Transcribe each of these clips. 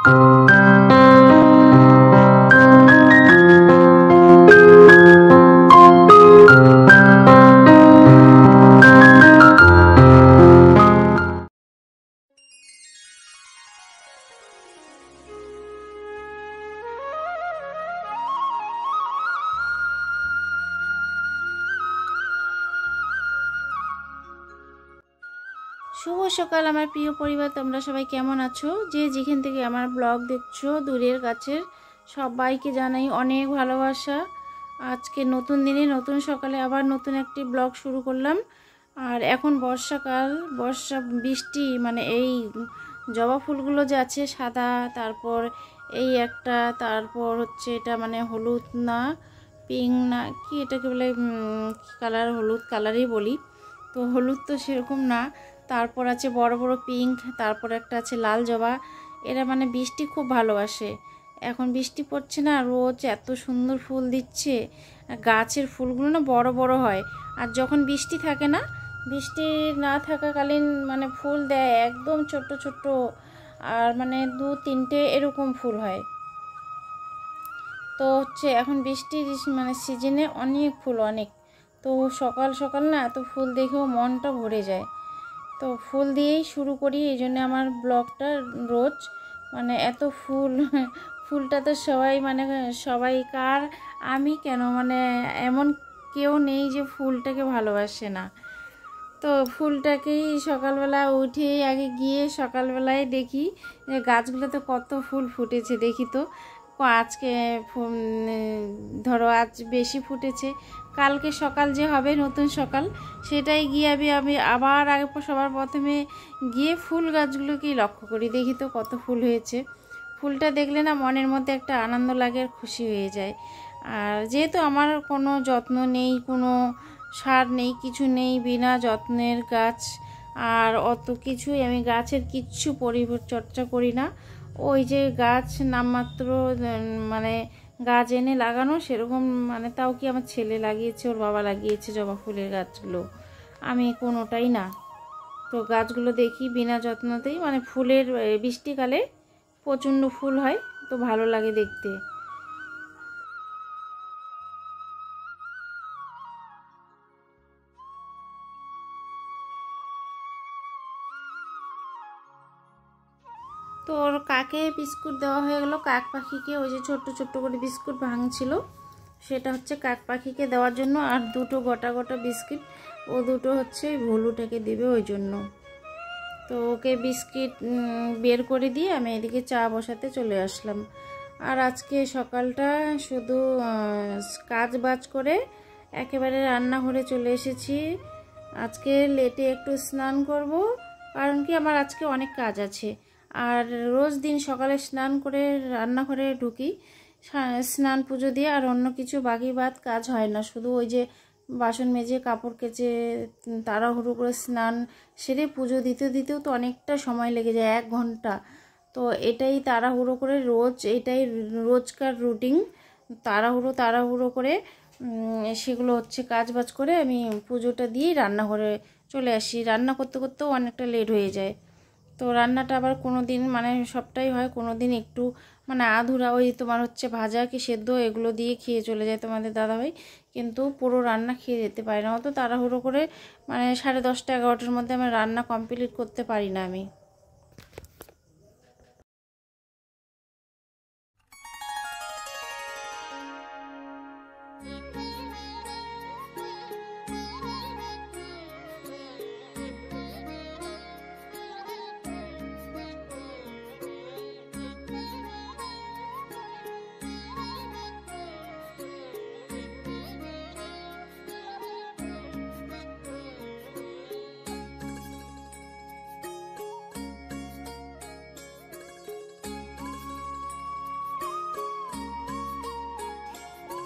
শুভ সকাল আমার প্রিয় পরিবার, তোমরা সবাই কেমন আছো? যে যেখান থেকে আমার ব্লগ দেখছো দূরের কাছের সবাইকে জানাই অনেক ভালোবাসা। আজকে নতুন দিনে নতুন সকালে আবার নতুন একটি ব্লগ শুরু করলাম। আর এখন বর্ষাকাল, বৃষ্টি, মানে এই জবা ফুলগুলো যে আছে সাদা, তারপর এই একটা, তারপর হচ্ছে এটা মানে হলুদ না পিঙ্ক না কি এটাকে বলে, কালার হলুদ কালারই বলি, তো হলুদ তো সেরকম না। তারপর আছে বড় বড় পিঙ্ক, তারপর একটা আছে লাল জবা। এরা মানে বৃষ্টি খুব ভালোবাসে। এখন বৃষ্টি পড়ছে না, রোজ এত সুন্দর ফুল দিচ্ছে। গাছের ফুলগুলো না বড় বড় হয়, আর যখন বৃষ্টি থাকে না, বৃষ্টি না থাকাকালীন মানে ফুল দেয় একদম ছোট্ট ছোট্ট, আর মানে 2-3টে এরকম ফুল হয়। তো হচ্ছে এখন বৃষ্টির মানে সিজনে অনেক ফুল, অনেক। তো সকাল সকাল না এত ফুল দেখেও মনটা ভরে যায়। তো ফুল দিয়েই শুরু করি, এই জন্য আমার ব্লগটা রোজ মানে এত ফুল। ফুলটা তো সবাই মানে সবাই, কার আমি কেন, মানে এমন কেউ নেই যে ফুলটাকে ভালোবাসে না। তো ফুলটাকেই সকালবেলা উঠেই আগে গিয়ে সকালবেলায় দেখি যে গাছগুলোতে কত ফুল ফুটেছে, দেখি তো আজকে ধরো আজ বেশি ফুটেছে, কালকে সকাল যে হবে নতুন সকাল, সেটাই গিয়ে আমি আবার আগে সবার প্রথমে গিয়ে ফুল গাছগুলোকেই লক্ষ্য করি, দেখি তো কত ফুল হয়েছে। ফুলটা দেখলে না মনের মধ্যে একটা আনন্দ লাগে আর খুশি হয়ে যায়। আর যেহেতু আমার কোনো যত্ন নেই, কোনো সার নেই, কিছু নেই, বিনা যত্নের গাছ, আর অত কিছুই আমি গাছের কিচ্ছু পরিচর্যা করি না। ওই যে গাছ নামমাত্র মানে গাছ এনে লাগানো সেরকম, মানে তাও কি আমার ছেলে লাগিয়েছে, ওর বাবা লাগিয়েছে জবা ফুলের গাছগুলো, আমি কোনোটাই না। তো গাছগুলো দেখি বিনা যত্নতেই, মানে ফুলের বৃষ্টিকালে প্রচণ্ড ফুল হয়, তো ভালো লাগে দেখতে। তো ওর কাকে বিস্কুট দেওয়া হয়ে গেল, কাক পাখিকে ওই যে ছোট্ট ছোট্ট করে বিস্কুট ভাঙছিল, সেটা হচ্ছে কাক পাখিকে দেওয়ার জন্য। আর দুটো গোটা গোটা বিস্কিট ও দুটো হচ্ছে ভুলুটাকে দেবে ওই জন্য। তো ওকে বিস্কিট বের করে দিয়ে আমি এদিকে চা বসাতে চলে আসলাম। আর আজকে সকালটা শুধু কাজ বাজ করে একেবারে রান্নাঘরে চলে এসেছি। আজকে লেটে একটু স্নান করব, কারণ কি আমার আজকে অনেক কাজ আছে। আর রোজ দিন সকালে স্নান করে রান্নাঘরে ঢুকি, স্নান পুজো দিয়ে আর অন্য কিছু বাকি বাদ কাজ হয় না। শুধু ওই যে বাসন মেজে কাপড় কেচে তাড়াহুড়ো করে স্নান সেরে পুজো দিতে দিতেও তো অনেকটা সময় লেগে যায়, 1 ঘন্টা। তো এটাই তাড়াহুড়ো করে রোজ, এটাই রোজকার রুটিন। তাড়াহুড়ো করে সেগুলো হচ্ছে কাজ বাজ করে আমি পুজোটা দিয়েই রান্নাঘরে চলে আসি। রান্না করতে করতেও অনেকটা লেট হয়ে যায়। তো রান্নাটা আবার কোনো দিন মানে সবটাই হয়, কোনো দিন একটু মানে আধুরা, ওই তোমার হচ্ছে ভাজা কি সেদ্ধ এগুলো দিয়ে খেয়ে চলে যায় তোমাদের দাদাভাই, কিন্তু পুরো রান্না খেয়ে যেতে পারি না। অত তাড়াহুড়ো করে মানে 10:30 11টার মধ্যে আমার রান্না কমপ্লিট করতে পারি না আমি।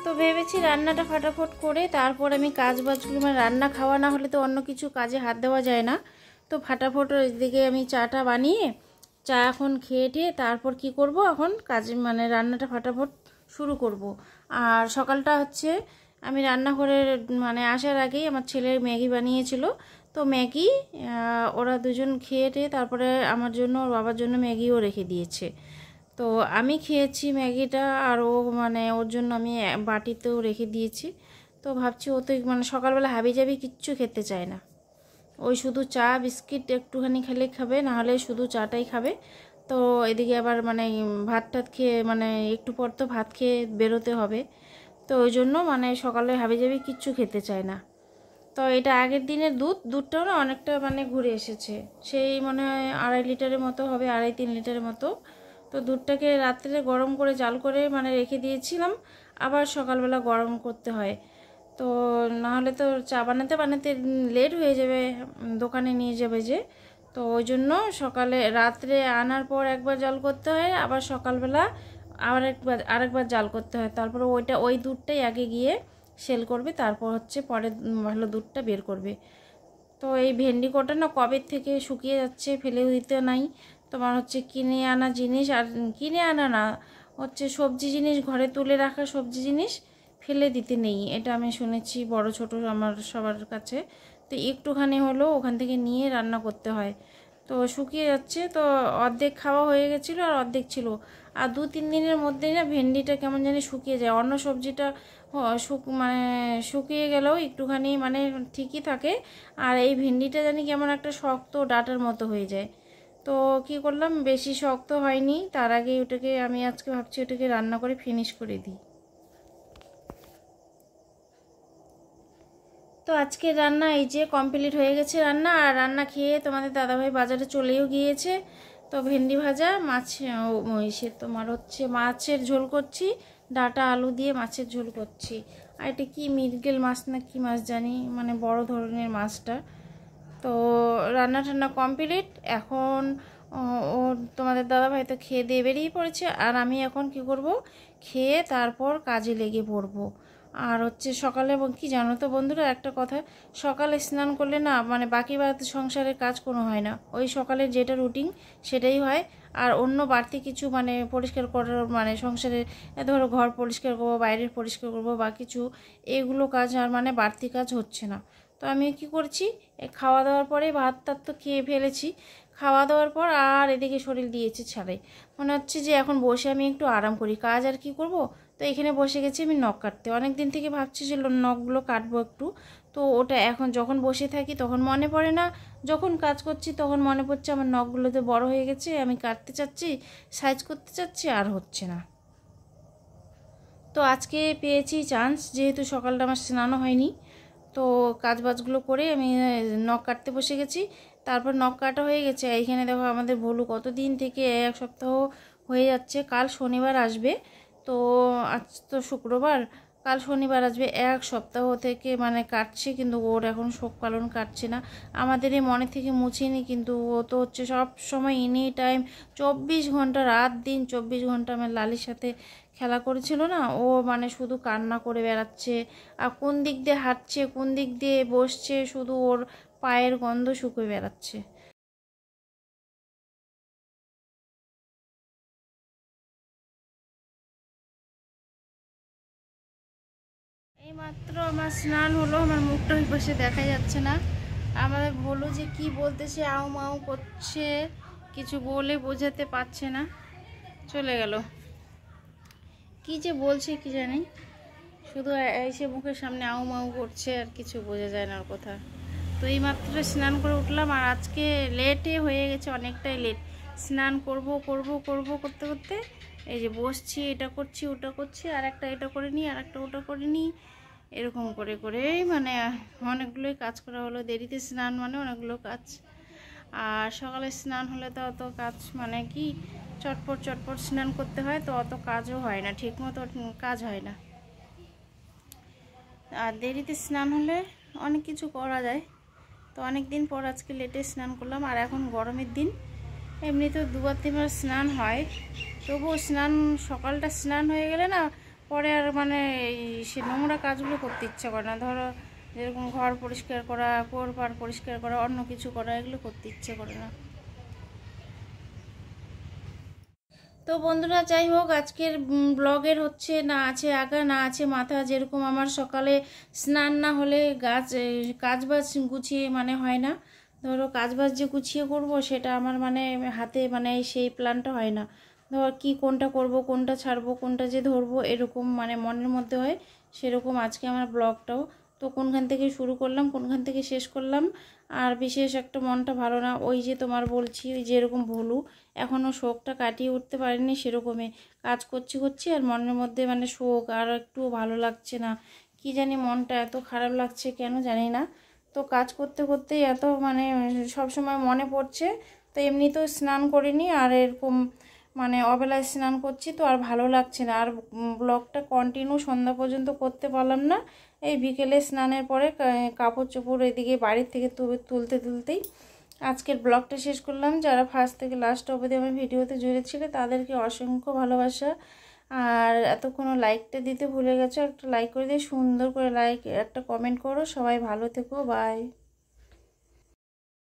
তো ভেবেছি রান্নাটা ফটাফট করে তারপর আমি কাজ বাজগুলো, মানে রান্না খাওয়া না হলে তো অন্য কিছু কাজে হাত দেওয়া যায় না। তো ফটাফট এদিকে আমি চাটা বানিয়ে চা এখন খেয়ে টেয়ে তারপর কি করব, এখন কাজ মানে রান্নাটা ফটাফট শুরু করব। আর সকালটা হচ্ছে আমি রান্নাঘরে মানে আসার আগেই আমার ছেলের ম্যাগি বানিয়েছিল, তো ম্যাগি ওরা দুজন খেয়ে টেয়ে তারপরে আমার জন্য ওর বাবার জন্য ম্যাগিও রেখে দিয়েছে। তো আমি খেয়েছি ম্যাগিটা, আর ও মানে ওর জন্য আমি বাটিতেও রেখে দিয়েছি। তো ভাবছি ও তো মানে সকালবেলা হাবিজাবি কিচ্ছু খেতে চায় না, ওই শুধু চা বিস্কিট একটুখানি খেলে খাবে, নাহলে শুধু চাটাই খাবে। তো এদিকে আবার মানে ভাত টাত খেয়ে মানে একটু পর তো ভাত খেয়ে বেরোতে হবে, তো ওই জন্য মানে সকালে হাবিজাবি কিচ্ছু খেতে চায় না। তো এটা আগের দিনের দুধটাও না অনেকটা মানে ঘুরে এসেছে, সেই মনে হয় 2.5 লিটারের মতো হবে, 2.5-3 লিটারের মতো। তো দুধটাকে রাত্রে গরম করে জাল করে মানে রেখে দিয়েছিলাম, আবার সকালবেলা গরম করতে হয়। তো নাহলে তো চা বানাতে বানাতে লেট হয়ে যাবে, দোকানে নিয়ে যাবে যে। তো ওই জন্য সকালে রাত্রে আনার পর একবার জাল করতে হয়, আবার সকালবেলা আরেকবার জাল করতে হয়। তারপরে ওই দুধটাই আগে গিয়ে সেল করবে, তারপর হচ্ছে পরে ভালো দুধটা বের করবে। তো এই ভেন্ডি কটা না কবে থেকে শুকিয়ে যাচ্ছে, ফেলেও দিতে নাই। তোমার হচ্ছে কিনে আনা জিনিস, আর কিনে আনা না, হচ্ছে সবজি জিনিস, ঘরে তুলে রাখা সবজি জিনিস ফেলে দিতে নেই, এটা আমি শুনেছি বড় ছোট আমার সবার কাছে। তো একটুখানি হলেও ওখান থেকে নিয়ে রান্না করতে হয়। তো শুকিয়ে যাচ্ছে, তো অর্ধেক খাওয়া হয়ে গেছিলো আর অর্ধেক ছিল। আর 2-3 দিনের মধ্যেই না ভেন্ডিটা কেমন জানি শুকিয়ে যায়, অন্য সবজিটা মানে শুকিয়ে গেলেও একটুখানি মানে ঠিকই থাকে, আর এই ভেন্ডিটা জানি কেমন একটা শক্ত ডাঁটার মতো হয়ে যায়। তো কি করলাম, বেশি শক্ত হয়নি, তার আগে ওটাকে আমি আজকে ভাবছি ওটাকে রান্না করে ফিনিশ করে দিই। তো আজকে রান্না এই যে কমপ্লিট হয়ে গেছে রান্না, আর রান্না খেয়ে তোমাদের দাদাভাই বাজারে চলেও গিয়েছে। তো ভেন্ডি ভাজা মাছ, সে তোমার হচ্ছে মাছের ঝোল করছি, ডাঁটা আলু দিয়ে মাছের ঝোল করছি। আর এটা কি মৃগেল মাছ না কি মাছ জানি, মানে বড় ধরনের মাছটা। তো রান্না টান্না কমপ্লিট এখন। ও তোমাদের দাদাভাই তো খেয়ে দিয়ে বেরিয়ে পড়েছে, আর আমি এখন কি করব, খেয়ে তারপর কাজে লেগে পড়বো। আর হচ্ছে সকালে কি জানো তো বন্ধুরা, একটা কথা, সকালে স্নান করলে না মানে বাকি সংসারের কাজ কোনো হয় না, ওই সকালের যেটা রুটিন সেটাই হয়। আর অন্য বাড়তি কিছু মানে পরিষ্কার করার মানে সংসারে ধরো ঘর পরিষ্কার করবো, বাইরের পরিষ্কার করবো বা কিছু, এগুলো কাজ আর মানে বাড়তি কাজ হচ্ছে না। তো আমি কি করছি, খাওয়া দাওয়ার পরে ভাত টাত তো খেয়ে ফেলেছি, খাওয়া দাওয়ার পর আর এদিকে শরীর দিয়েছে ছাড়াই, মনে হচ্ছে যে এখন বসে আমি একটু আরাম করি, কাজ আর কি করব। তো এখানে বসে গেছি আমি নখ কাটতে, অনেক দিন থেকে ভাবছি যে নখগুলো কাটবো একটু। তো ওটা এখন যখন বসে থাকি তখন মনে পড়ে না, যখন কাজ করছি তখন মনে পড়ছে আমার নখগুলো তো বড় হয়ে গেছে, আমি কাটতে চাচ্ছি, সাইজ করতে চাচ্ছি, আর হচ্ছে না। তো আজকে পেয়েছি চান্স, যেহেতু সকালটা আমার স্নানও হয়নি, তো কাজ বাজগুলো করে আমি নখ কাটতে বসে গেছি। তারপর নখ কাটা হয়ে গেছে, এইখানে দেখো আমাদের ভলু কতদিন থেকে 1 সপ্তাহ হয়ে যাচ্ছে, কাল শনিবার আসবে। তো আজ তো শুক্রবার, কাল শনিবার আসবে, 1 সপ্তাহ থেকে মানে কাটছে, কিন্তু ওর এখন শোক পালন কাটছে না। আমাদের এই মনে থেকে মুছিনি, কিন্তু ও তো হচ্ছে সব সময় এনি টাইম 24 ঘন্টা রাত দিন 24 ঘন্টা আমার লালির সাথে খেলা করেছিল না, ও মানে শুধু কান্না করে বেড়াচ্ছে। আর কোন দিক দিয়ে হাঁটছে, কোন দিক দিয়ে বসছে, শুধু ওর পায়ের গন্ধ শুকিয়ে বেড়াচ্ছে। এইমাত্র আমার স্নান হলো, আমার মুখটা ওই পাশে দেখা যাচ্ছে না। আমাদের বলো যে কি বলতেছে, আউ মাউ করছে, কিছু বলে বোঝাতে পারছে না, চলে গেল। কি যে বলছে কি জানি, শুধু এসে মুখের সামনে আউ মাউ করছে, আর কিছু বোঝা যায় না ওর কথা। তো এইমাত্র স্নান করে উঠলাম, আর আজকে লেটে হয়ে গেছে, অনেকটাই লেট। স্নান করব করব করব করতে করতে এই যে বসছি, এটা করছি ওটা করছি, আর একটা এটা করে নিই, আর একটা ওটা করে নিই, এরকম করে করেই মানে অনেকগুলোই কাজ করা হলো। দেরিতে স্নান মানে অনেকগুলো কাজ, আর সকালে স্নান হলে তো অত কাজ মানে কি চটপট চটপট স্নান করতে হয়, তো অত কাজও হয় না, ঠিকমতো কাজ হয় না। আর দেরিতে স্নান হলে অনেক কিছু করা যায়। তো অনেক দিন পর আজকে লেটে স্নান করলাম, আর এখন গরমের দিন, এমনিতেও 2-3বার স্নান হয়, তবুও স্নান সকালটা স্নান হয়ে গেলে না পরে আর মানে সে নোংরা কাজগুলো করতে ইচ্ছা করে না। ধরো যেরকম ঘর পরিষ্কার করা, কোরপার পরিষ্কার করা, অন্য কিছু করা, এগুলো করতে ইচ্ছে করে না। তো বন্ধুরা যাই হোক, আজকের ব্লগের হচ্ছে না আছে আগা না আছে মাথা, যেরকম আমার সকালে স্নান না হলে কাজবাজ গুছিয়ে মানে হয় না। ধরো কাজবাজ যে গুছিয়ে করব সেটা আমার মানে হাতে মানে সেই প্ল্যানটা হয় না। ধর কি কোনটা করব, কোনটা ছাড়বো, কোনটা যে ধরবো, এরকম মানে মনের মধ্যে হয়। সেরকম আজকে আমার ব্লগটাও। তো কোনখান থেকে শুরু করলাম, কোনখান থেকে শেষ করলাম। আর বিশেষ একটা মনটা ভালো না, ওই যে তোমার বলছি, ওই যেরকম ভুলু এখনও শোকটা কাটিয়ে উঠতে পারিনি, সেরকমই কাজ করছি আর মনের মধ্যে মানে শোক, আর একটুও ভালো লাগছে না। কি জানি মনটা এত খারাপ লাগছে কেন জানি না। তো কাজ করতে করতেই এত মানে সব সময় মনে পড়ছে। তো এমনিতেও স্নান করিনি, আর এরকম মানে অবেলায় স্নান করছি, তো আর ভালো লাগছে না। আর ব্লগটা কন্টিনিউ সন্ধ্যা পর্যন্ত করতে পারলাম না। এই বিকেলে স্নানের পরে কাপড় চোপড় এদিকে বাড়ির থেকে তুলতেই আজকের ব্লগটা শেষ করলাম। যারা ফার্স্ট থেকে লাস্ট অবধি আমার ভিডিওতে জুড়েছিল তাদেরকে অসংখ্য ভালোবাসা। আর এতক্ষণ লাইকটা দিতে ভুলে গেছো, একটা লাইক করে দিয়ে সুন্দর করে লাইক একটা কমেন্ট করো। সবাই ভালো থেকো, বাই।